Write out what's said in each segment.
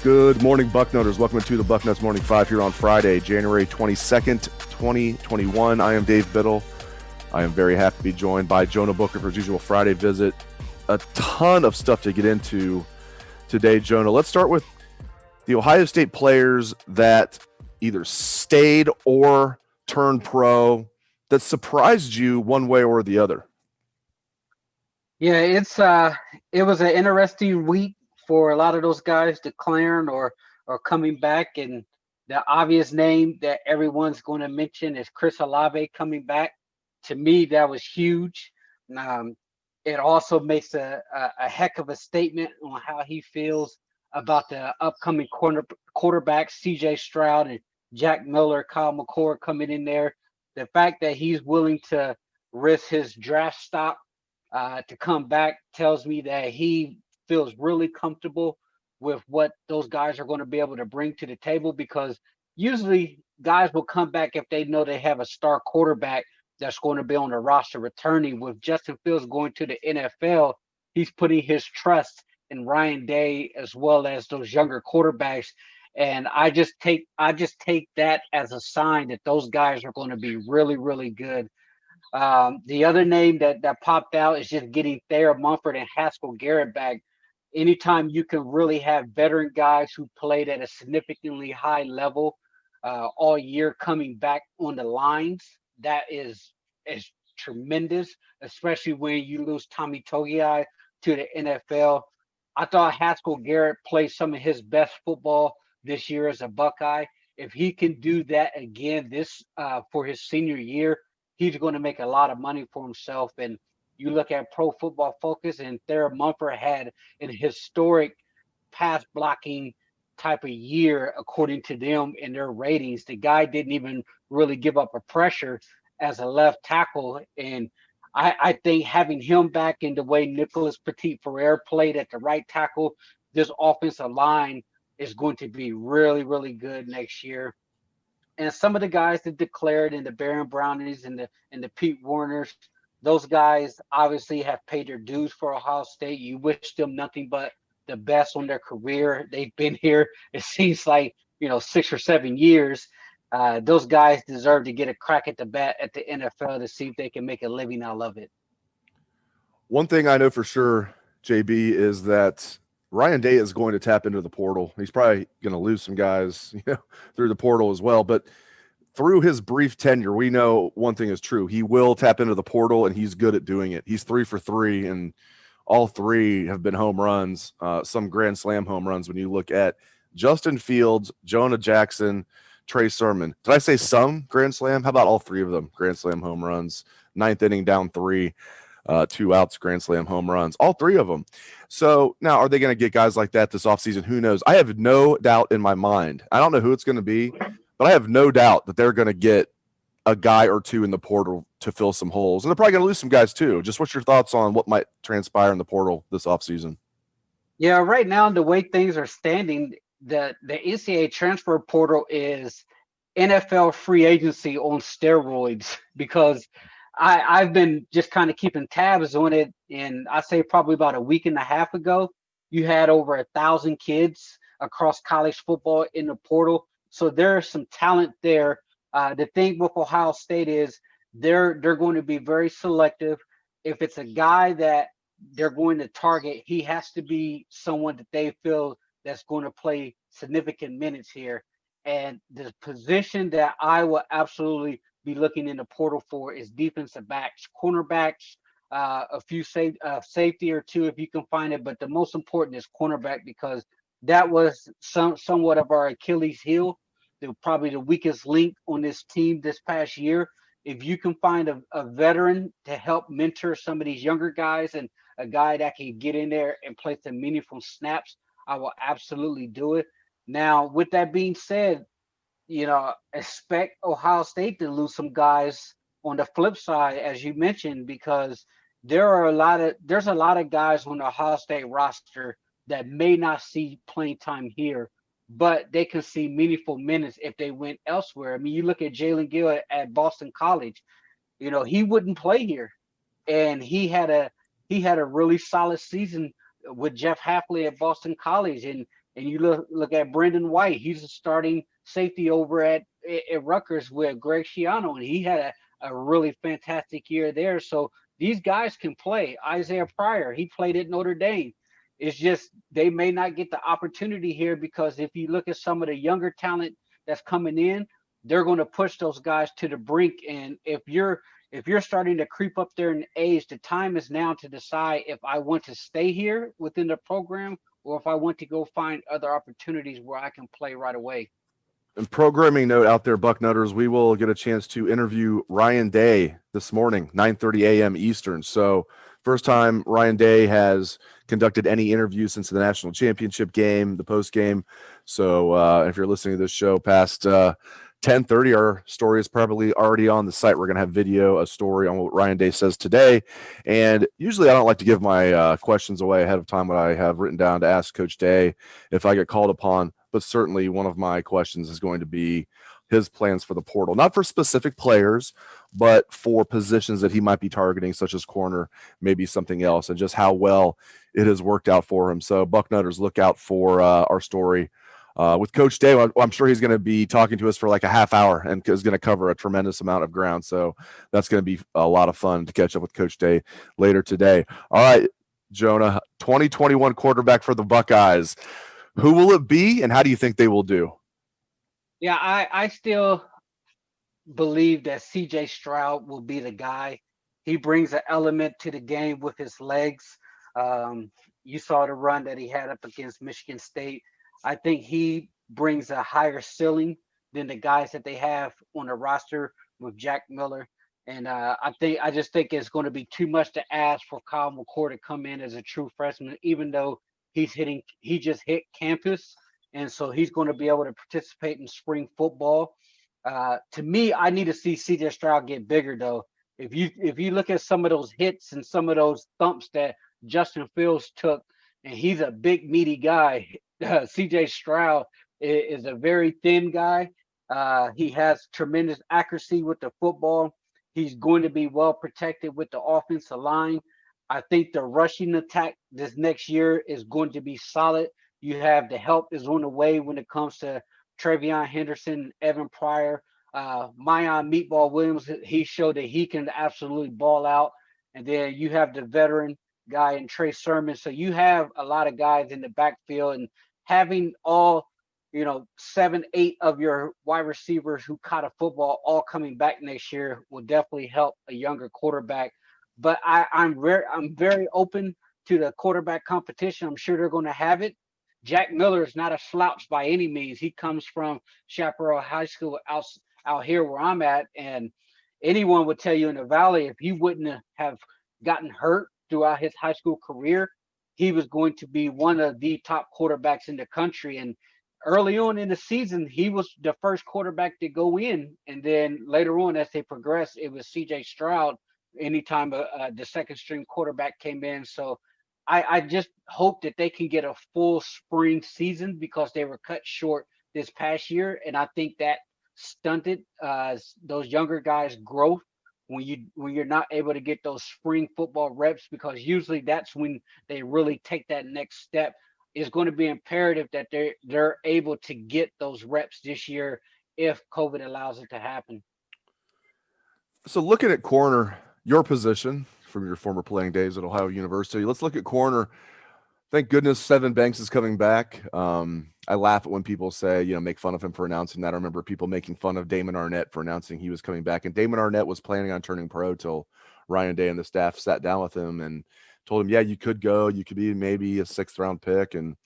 Good morning, Bucknutters. Welcome to the Bucknuts Morning 5 here on Friday, January 22nd, 2021. I am Dave Biddle. I am very happy to be joined by Jonah Booker for his usual Friday visit. A ton of stuff to get into today, Jonah. Let's start with the Ohio State players that either stayed or turned pro that surprised you one way or the other. Yeah, it was an interesting week for a lot of those guys declaring or coming back, and the obvious name that everyone's going to mention is Chris Olave coming back. To me, that was huge. It also makes a heck of a statement on how he feels about the upcoming quarterbacks, C.J. Stroud and Jack Miller, Kyle McCord coming in there. The fact that he's willing to risk his draft stock to come back tells me that he feels really comfortable with what those guys are going to be able to bring to the table, because usually guys will come back if they know they have a star quarterback that's going to be on the roster returning. With Justin Fields going to the NFL, he's putting his trust in Ryan Day as well as those younger quarterbacks. And I just take that as a sign that those guys are going to be really, really good. The other name that popped out is just getting Thayer Munford and Haskell Garrett back. Anytime you can really have veteran guys who played at a significantly high level all year coming back on the lines, that is tremendous, especially when you lose Tommy Togiai to the NFL. I thought Haskell Garrett played some of his best football this year as a Buckeye. If he can do that again for his senior year, he's going to make a lot of money for himself. And you look at Pro Football Focus, and Thayer Munford had an historic pass blocking type of year, according to them in their ratings. The guy didn't even really give up a pressure as a left tackle. And I think having him back in the way Nicholas Petit-Ferrer played at the right tackle, this offensive line is going to be really, really good next year. And some of the guys that declared in the Baron Brownies and the Pete Warners, those guys obviously have paid their dues for Ohio State. You wish them nothing but the best on their career. They've been here, it seems like, 6 or 7 years. Those guys deserve to get a crack at the bat at the NFL to see if they can make a living out of it. One thing I know for sure, JB, is that Ryan Day is going to tap into the portal. He's probably going to lose some guys, through the portal as well. But through his brief tenure, we know one thing is true. He will tap into the portal, and he's good at doing it. He's 3 for 3, and all 3 have been home runs, some Grand Slam home runs when you look at Justin Fields, Jonah Jackson, Trey Sermon. Did I say some Grand Slam? How about all 3 of them Grand Slam home runs? 9th inning, down 3, 2 outs, Grand Slam home runs, all 3 of them. So now, are they going to get guys like that this offseason? Who knows? I have no doubt in my mind. I don't know who it's going to be, but I have no doubt that they're going to get a guy or 2 in the portal to fill some holes. And they're probably going to lose some guys too. Just what's your thoughts on what might transpire in the portal this offseason? Yeah, right now, the way things are standing, the NCAA transfer portal is NFL free agency on steroids, because I've been just kind of keeping tabs on it. And I say probably about a week and a half ago, you had over 1,000 kids across college football in the portal. So there's some talent there. The thing with Ohio State is they're going to be very selective. If it's a guy that they're going to target, he has to be someone that they feel that's going to play significant minutes here. And the position that I will absolutely be looking in the portal for is defensive backs, cornerbacks, a few safety or 2 if you can find it. But the most important is cornerback, because that was somewhat of our Achilles heel. Probably the weakest link on this team this past year. If you can find a veteran to help mentor some of these younger guys, and a guy that can get in there and play some meaningful snaps, I will absolutely do it. Now, with that being said, expect Ohio State to lose some guys on the flip side, as you mentioned, because there's a lot of guys on the Ohio State roster that may not see playing time here, but they can see meaningful minutes if they went elsewhere. I mean, you look at Jalen Gill at Boston College, he wouldn't play here, and he had a really solid season with Jeff Hafley at Boston College, and And you look at Brendan White. He's a starting safety over at Rutgers with Greg Schiano, and he had a really fantastic year there. So these guys can play. Isaiah Pryor, he played at Notre Dame. It's just they may not get the opportunity here because if you look at some of the younger talent that's coming in, they're going to push those guys to the brink. And if you're starting to creep up there in age, the time is now to decide if I want to stay here within the program or if I want to go find other opportunities where I can play right away. And programming note out there, Bucknutters, we will get a chance to interview Ryan Day this morning, 9:30 a.m. Eastern. So first time Ryan Day has conducted any interviews since the national championship game, the post game. So if you're listening to this show past 10:30, our story is probably already on the site. We're going to have video, a story on what Ryan Day says today. And usually I don't like to give my questions away ahead of time, what I have written down to ask Coach Day if I get called upon. But certainly one of my questions is going to be his plans for the portal, not for specific players, but for positions that he might be targeting, such as corner, maybe something else, and just how well it has worked out for him. So Bucknutters, look out for our story with Coach Day. I'm sure he's going to be talking to us for like a half hour and is going to cover a tremendous amount of ground. So that's going to be a lot of fun to catch up with Coach Day later today. All right, Jonah, 2021 quarterback for the Buckeyes. Who will it be, and how do you think they will do? Yeah, I still believe that CJ Stroud will be the guy. He brings an element to the game with his legs. You saw the run that he had up against Michigan State. I think he brings a higher ceiling than the guys that they have on the roster with Jack Miller. And I just think it's going to be too much to ask for Kyle McCord to come in as a true freshman, even though he just hit campus, and so he's going to be able to participate in spring football. To me, I need to see CJ Stroud get bigger though. If you look at some of those hits and some of those thumps that Justin Fields took, and he's a big meaty guy. CJ Stroud is a very thin guy. He has tremendous accuracy with the football. He's going to be well protected with the offensive line. I think the rushing attack this next year is going to be solid. You have the help is on the way when it comes to Travion Henderson, Evan Pryor, Mayan Meatball Williams. He showed that he can absolutely ball out. And then you have the veteran guy in Trey Sermon. So you have a lot of guys in the backfield, and having all, 7, 8 of your wide receivers who caught a football all coming back next year will definitely help a younger quarterback. But I'm very open to the quarterback competition. I'm sure they're going to have it. Jack Miller is not a slouch by any means. He comes from Chaparral High School out here where I'm at, and anyone would tell you in the Valley if he wouldn't have gotten hurt throughout his high school career, he was going to be one of the top quarterbacks in the country. And early on in the season, he was the first quarterback to go in, and then later on as they progressed, it was CJ Stroud anytime the second string quarterback came in. So I just hope that they can get a full spring season because they were cut short this past year. And I think that stunted those younger guys' growth when you're not able to get those spring football reps, because usually that's when they really take that next step. It's going to be imperative that they're able to get those reps this year if COVID allows it to happen. So looking at corner, your position from your former playing days at Ohio University, let's look at corner. Thank goodness Sevyn Banks is coming back. I laugh at when people say, make fun of him for announcing that. I remember people making fun of Damon Arnett for announcing he was coming back. And Damon Arnett was planning on turning pro till Ryan Day and the staff sat down with him and told him, yeah, you could go. You could be maybe a 6th round pick. And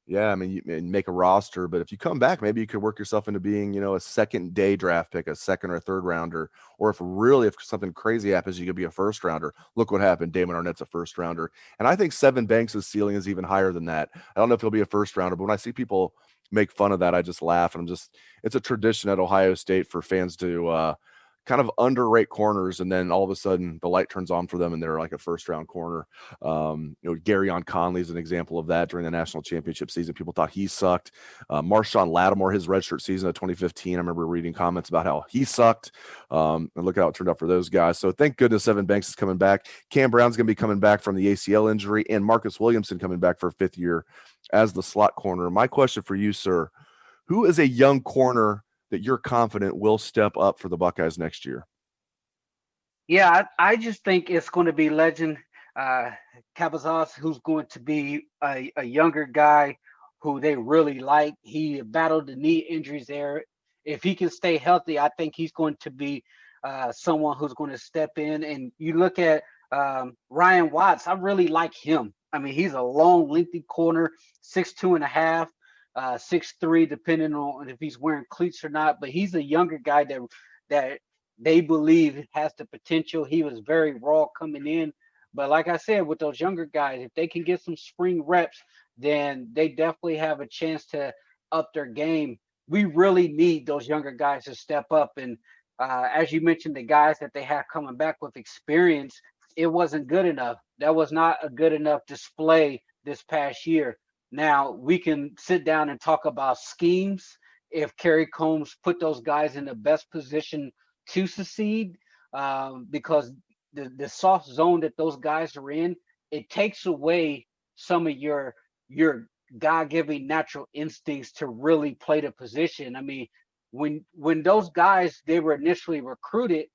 yeah, I mean, you make a roster, but if you come back, maybe you could work yourself into being, a second day draft pick, a 2nd or 3rd rounder, or if something crazy happens, you could be a 1st rounder. Look what happened. Damon Arnett's a 1st rounder. And I think Sevyn Banks' ceiling is even higher than that. I don't know if he'll be a 1st rounder, but when I see people make fun of that, I just laugh. And it's a tradition at Ohio State for fans to kind of underrate corners, and then all of a sudden the light turns on for them and they're like a first round corner. Garyon Conley is an example of that during the national championship season. People thought he sucked. Marshawn Lattimore, his redshirt season of 2015, I remember reading comments about how he sucked. And look how it turned out for those guys. So thank goodness Evan Banks is coming back. Cam Brown's going to be coming back from the ACL injury, and Marcus Williamson coming back for a 5th year as the slot corner. My question for you, sir, who is a young corner that you're confident will step up for the Buckeyes next year? Yeah, I just think it's going to be legend Cabazas, who's going to be a younger guy who they really like. He battled the knee injuries there. If he can stay healthy, I think he's going to be someone who's going to step in. And you look at Ryan Watts, I really like him. I mean, he's a long, lengthy corner, 6'2.5". 6'3", depending on if he's wearing cleats or not. But he's a younger guy that they believe has the potential. He was very raw coming in. But like I said, with those younger guys, if they can get some spring reps, then they definitely have a chance to up their game. We really need those younger guys to step up. And as you mentioned, the guys that they have coming back with experience, it wasn't good enough. That was not a good enough display this past year. Now we can sit down and talk about schemes. If Kerry Combs put those guys in the best position to succeed, because the soft zone that those guys are in, it takes away some of your God-given natural instincts to really play the position. I mean, when those guys, they were initially recruited,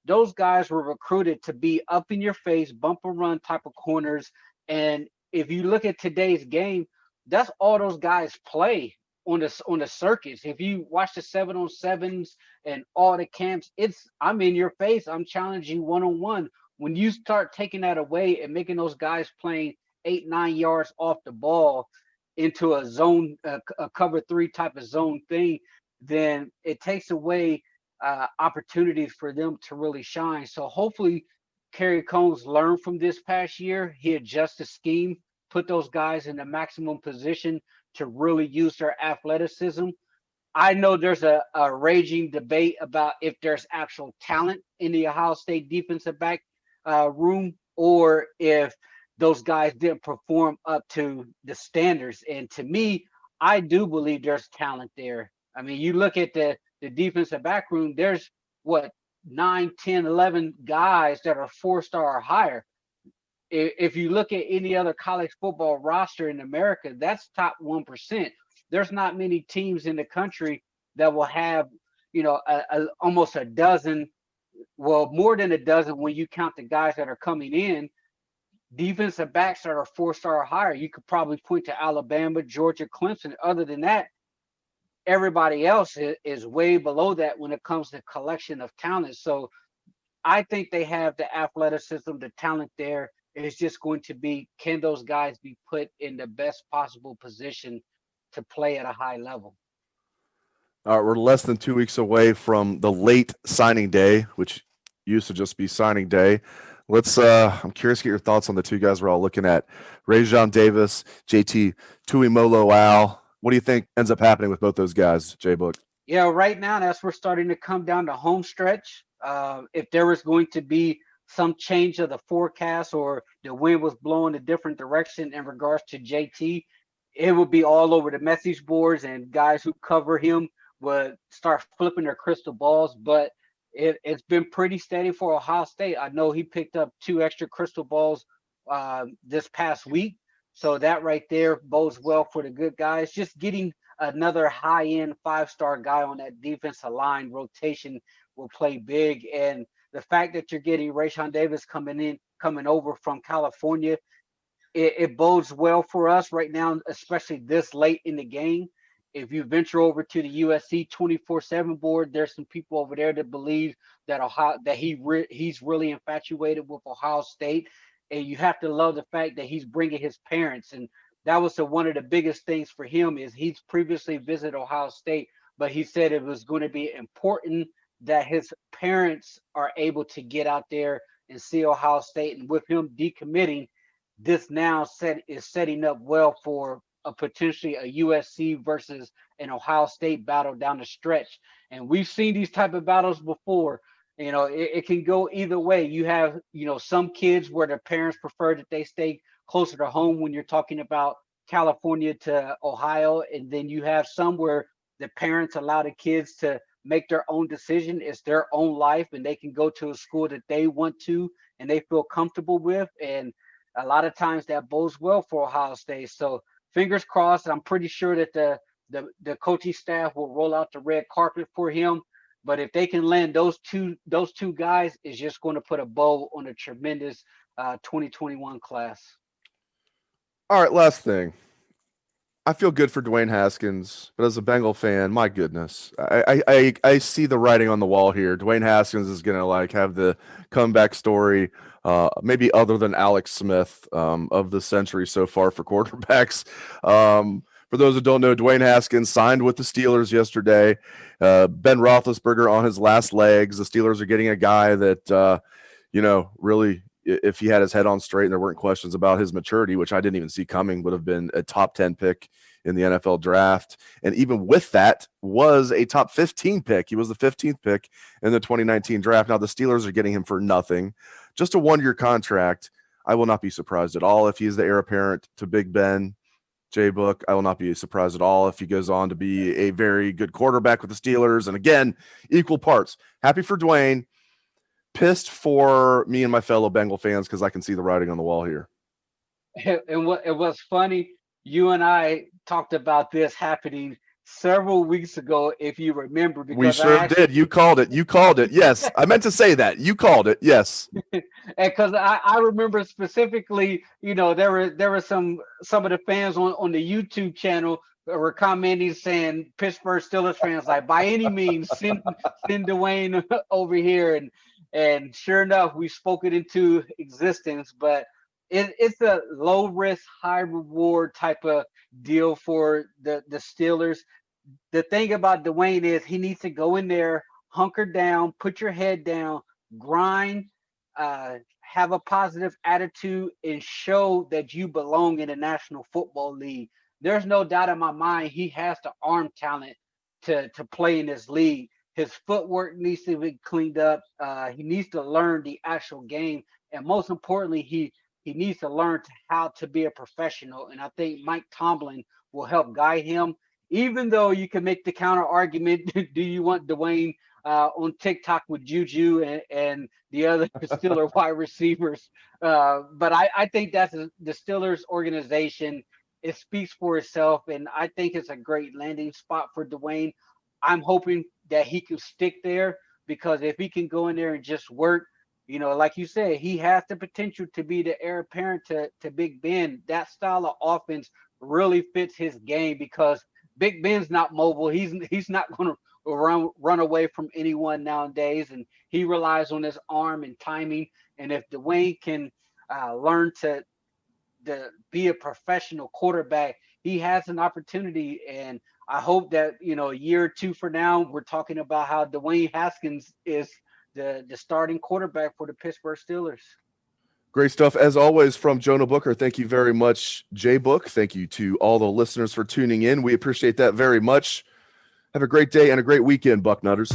those guys were recruited to be up in your face, bump and run type of corners. And if you look at today's game, that's all those guys play on the circuits. If you watch the 7-on-7s and all the camps, I'm in your face. I'm challenging one-on-one. When you start taking that away and making those guys playing 8-9 yards off the ball into a zone, a cover 3 type of zone thing, then it takes away opportunities for them to really shine. So hopefully Kerry Combs learned from this past year. He adjusts the scheme, put those guys in the maximum position to really use their athleticism. I know there's a raging debate about if there's actual talent in the Ohio State defensive back room, or if those guys didn't perform up to the standards. And to me, I do believe there's talent there. I mean, you look at the defensive back room, there's 9, 10, 11 guys that are 4-star or higher. If you look at any other college football roster in America, that's top 1%. There's not many teams in the country that will have, almost a dozen, well, more than a dozen when you count the guys that are coming in, defensive backs that are 4-star or higher. You could probably point to Alabama, Georgia, Clemson. Other than that, everybody else is way below that when it comes to collection of talent. So I think they have the athleticism, the talent there. It's just going to be, can those guys be put in the best possible position to play at a high level? All right, we're less than 2 weeks away from the late signing day, which used to just be signing day. I'm curious to get your thoughts on the two guys we're all looking at. Rajon Davis, JT Tuimoloau. What do you think ends up happening with both those guys, JBook? Yeah, right now, as we're starting to come down the home stretch, if there was going to be some change of the forecast or the wind was blowing a different direction in regards to JT, it would be all over the message boards, and guys who cover him would start flipping their crystal balls. But it's been pretty steady for Ohio State. I know he picked up 2 extra crystal balls this past week. So that right there bodes well for the good guys. Just getting another high-end 5-star guy on that defensive line rotation will play big. And the fact that you're getting Rajon Davis coming over from California, it bodes well for us right now, especially this late in the game. If you venture over to the USC 24/7 board, there's some people over there that believe that he's really infatuated with Ohio State, and you have to love the fact that he's bringing his parents. And that was one of the biggest things for him, is he's previously visited Ohio State, but he said it was going to be important that his parents are able to get out there and see Ohio State. And with him decommitting, this now is setting up well for potentially a USC versus an Ohio State battle down the stretch. And we've seen these type of battles before. It can go either way. You have, some kids where their parents prefer that they stay closer to home when you're talking about California to Ohio. And then you have some where the parents allow the kids to make their own decision. It's their own life, and they can go to a school that they want to and they feel comfortable with. And a lot of times that bodes well for Ohio State. So fingers crossed. I'm pretty sure that the coaching staff will roll out the red carpet for him. But if they can land those two guys, it's just going to put a bow on a tremendous 2021 class. All right, last thing. I feel good for Dwayne Haskins, but as a Bengal fan, my goodness, I see the writing on the wall here. Dwayne Haskins is going to have the comeback story, maybe other than Alex Smith of the century so far for quarterbacks. For those who don't know, Dwayne Haskins signed with the Steelers yesterday. Ben Roethlisberger on his last legs. The Steelers are getting a guy that, really, if he had his head on straight and there weren't questions about his maturity, which I didn't even see coming, would have been a top 10 pick in the NFL draft. And even with that, was a top 15 pick. He was the 15th pick in the 2019 draft. Now the Steelers are getting him for nothing. Just a one-year contract. I will not be surprised at all if he's the heir apparent to Big Ben. JBook, I will not be surprised at all if he goes on to be a very good quarterback with the Steelers. And again, equal parts. Happy for Dwayne. Pissed for me and my fellow Bengal fans because I can see the writing on the wall here. And it was funny, you and I talked about this happening several weeks ago, if you remember. Because we sure did. You called it. Yes, I meant to say that. You called it. Yes. Because I remember specifically, there were some of the fans on the YouTube channel were commenting saying Pittsburgh Steelers fans like, by any means send Dwayne over here, and sure enough, we spoke it into existence. But it's a low risk, high reward type of deal for the Steelers. The thing about Dwayne is he needs to go in there, hunker down, put your head down, grind, have a positive attitude, and show that you belong in the National Football League. There's no doubt in my mind he has the arm talent to play in this league. His footwork needs to be cleaned up. He needs to learn the actual game. And most importantly, he needs to learn how to be a professional. And I think Mike Tomlin will help guide him. Even though you can make the counter argument, do you want Dwayne on TikTok with Juju and the other Steelers wide receivers? But I think that's the Steelers organization. It speaks for itself, and I think it's a great landing spot for Dwayne. I'm hoping that he can stick there, because if he can go in there and just work, like you said, he has the potential to be the heir apparent to Big Ben. That style of offense really fits his game, because Big Ben's not mobile. He's not going to run away from anyone nowadays, and he relies on his arm and timing. And if Dwayne can learn to be a professional quarterback, he has an opportunity. And I hope that a year or two from now, we're talking about how Dwayne Haskins is the starting quarterback for the Pittsburgh Steelers. Great stuff, as always, from Jonah Booker. Thank you very much, JBook. Thank you to all the listeners for tuning in. We appreciate that very much. Have a great day and a great weekend, Bucknutters.